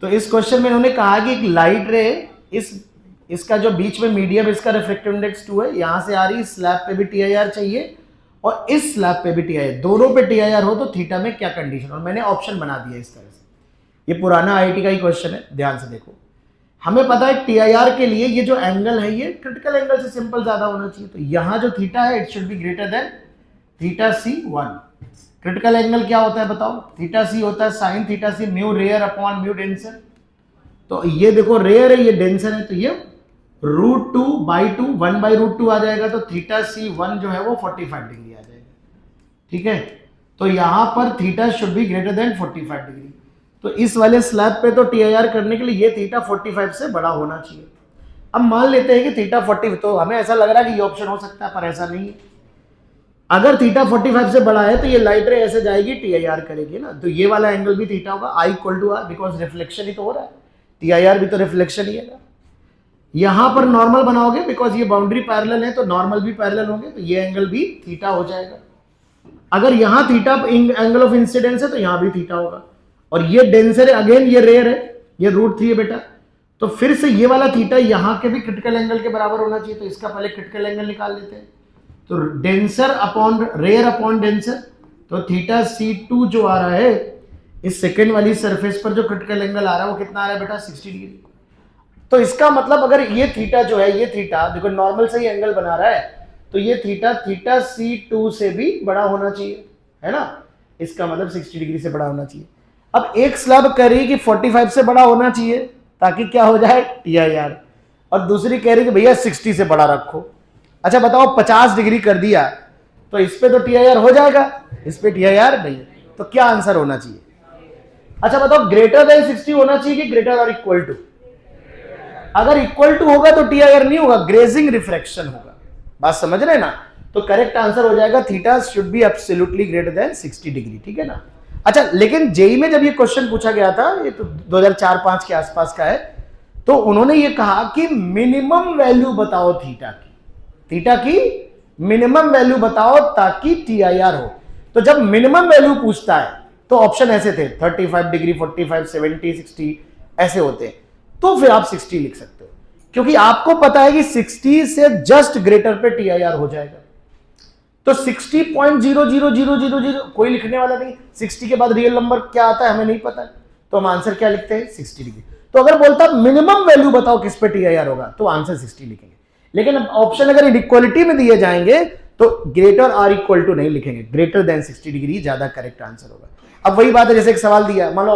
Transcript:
तो इस क्वेश्चन में इन्होंने कहा कि एक लाइट रे इसका जो बीच में मीडियम इसका रिफ्लेक्टिव इंडेक्स 2 है, यहां से आ रही, स्लैब पे भी टीआईआर चाहिए और इस स्लैब पे भी टीआईआर, दोनों पे टीआईआर हो तो थीटा में क्या कंडीशन, और मैंने ऑप्शन बना दिया इस तरह से। ये पुराना आईआईटी का ही क्वेश्चन है, ध्यान से देखो। हमें पता है टीआईआर के लिए ये जो एंगल है ये क्रिटिकल एंगल से सिंपल ज्यादा होना चाहिए, तो यहां जो थीटा है it should be greater than theta C1। Critical angle क्या होता है बताओ? थीटा C होता है sine theta C mu rare upon mu denser. तो ये देखो रेयर है, ये डेंसर है, तो ये √2/2 1/√2 आ जाएगा, तो थीटा C1 जो है वो 45 डिग्री आ जाएगा। ठीक है, तो यहां पर theta should be greater then 45 degree. तो इस वाले स्लैब पे तो टीआईआर करने के लिए ये थीटा 45 से बड़ा होना चाहिए। अब मान लेते हैं कि थीटा 40, तो हमें ऐसा लग रहा है कि ये ऑप्शन हो सकता है, पर ऐसा नहीं है। अगर थीटा 45 से बड़ा है तो ये लाइट रे ऐसे जाएगी, टीआईआर करेगी ना, तो ये वाला एंगल भी थीटा होगा, I = R, बिकॉज रिफ्लेक्शन ही तो हो रहा है, टीआईआर भी तो रिफ्लेक्शन ही है ना। यहां पर नॉर्मल बनाओगे, बिकॉज ये बाउंड्री पैरेलल है तो नॉर्मल भी पैरेलल होंगे, तो ये एंगल भी थीटा हो जाएगा। अगर यहां थीटा एंगल ऑफ इंसिडेंस है तो यहां भी थीटा होगा, और ये डेंसर है, अगेन ये रेयर है, ये √3 है बेटा, तो फिर से ये वाला थीटा यहां के भी क्रिटिकल एंगल के बराबर होना चाहिए, तो इसका पहले क्रिटिकल एंगल निकाल लेते हैं। तो denser upon rare upon denser, तो थीटा C2 जो आ रहा है इस सेकेंड वाली सरफेस पर जो क्रिटिकल एंगल आ रहा है वो कितना आ रहा है बेटा? 60 डिग्री। तो इसका मतलब अगर ये थीटा जो है, ये थीटा देखो नॉर्मल से ही एंगल बना रहा है, तो ये थीटा C2 से भी बड़ा होना चाहिए, है ना। इसका मतलब 60 डिग्री से बड़ा होना चाहिए। अब एक स्लैब कह रही है कि 45 से बड़ा होना चाहिए ताकि क्या हो जाए? टीआईआर, और दूसरी कह रही है कि भैया 60 से बड़ा रखो। अच्छा बताओ, 50 डिग्री कर दिया तो इस पे तो टीआईआर हो जाएगा, इस पे टीआईआर नहीं, तो क्या आंसर होना चाहिए? अच्छा बताओ, ग्रेटर देन 60 होना चाहिए कि ग्रेटर और इक्वल टू? अगर इक्वल टू होगा तो टीआईआर नहीं होगा, ग्रेजिंग रिफ्रैक्शन होगा। बात समझ रहे ना? तो करेक्ट आंसर हो जाएगा theta should be absolutely greater than 60 degree. ठीक है ना। अच्छा, लेकिन जेई में जब ये क्वेश्चन पूछा गया था, ये तो 2004-5 के आसपास का है, तो उन्होंने ये कहा कि मिनिमम वैल्यू बताओ थीटा की मिनिमम वैल्यू बताओ ताकि टीआईआर हो। तो जब मिनिमम वैल्यू पूछता है तो ऑप्शन ऐसे थे, 35 डिग्री, 45, 70, 60 ऐसे होते हैं, तो फिर आप 60 लिख सकते हो, क्योंकि आपको पता है कि 60 से जस्ट ग्रेटर पे टीआईआर हो जाएगा। तो 60.00000 कोई लिखने वाला नहीं, 60 के बाद रियल नंबर क्या आता है हमें नहीं पता, तो हम आंसर क्या लिखते हैं? 60 डिग्री। तो अगर बोलता मिनिमम वैल्यू बताओ किस पे टीआईआर होगा, तो आंसर 60 लिखेंगे। लेकिन ऑप्शन अगर इनइक्वालिटी में दिए जाएंगे तो ग्रेटर और इक्वल टू नहीं लिखेंगे, ग्रेटर देन 60 डिग्री ज्यादा करेक्ट आंसर होगा। अब वही बात है, जैसे एक सवाल दिया, मान लो